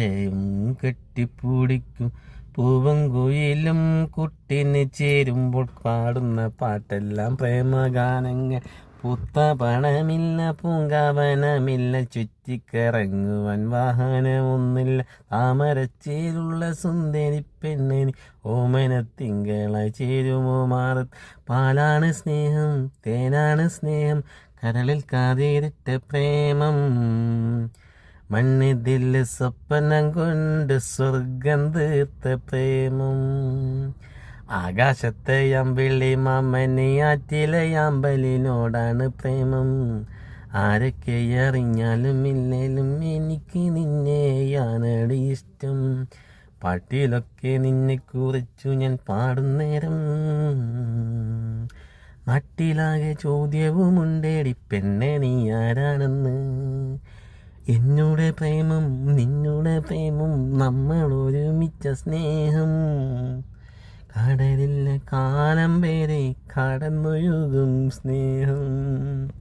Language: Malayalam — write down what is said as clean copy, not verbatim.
ആരെയും കെട്ടിപ്പിടിക്കും പൂവും കുയിലും കുട്ടിന് ചേരുമ്പോൾ പാടുന്ന പാട്ടെല്ലാം പ്രേമഗാനങ്ങൾ. പൂത്ത പണമില്ല പൂങ്കാവനമില്ല ചുറ്റിക്കറങ്ങുവാൻ വാഹനമൊന്നില്ല താമരച്ചേലുള്ള സുന്ദരി പെണ്ണിന് ഓമനത്തിങ്കളായി ചേരുമോ മാറ. പാലാണ് സ്നേഹം തേനാണ് സ്നേഹം കരളിൽ കാതിരിട്ട പ്രേമം മണ്ണിതിൽ സ്വപ്നം കൊണ്ട് സ്വർഗം തീർത്ത പ്രേമം. ആകാശത്തെ അമ്പിളി മാമനെ ആറ്റിലെ അമ്പലിനോടാണ് പ്രേമം. ആരൊക്കെ അറിഞ്ഞാലും ഇല്ലേലും എനിക്ക് നിന്നെയാണടി ഇഷ്ടം. പാട്ടിലൊക്കെ നിന്നെ കുറിച്ചു ഞാൻ പാടുന്നേരം നാട്ടിലാകെ ചോദ്യവുമുണ്ടേടി പെണ്ണെ നീ ആരാണെന്ന്. എന്നോട് പ്രേമം നിന്നോട് പ്രേമം നമ്മൾ ഒരുമിച്ച സ്നേഹം കടലിലെ കാലം വരെ കടന്നൊഴുകും സ്നേഹം.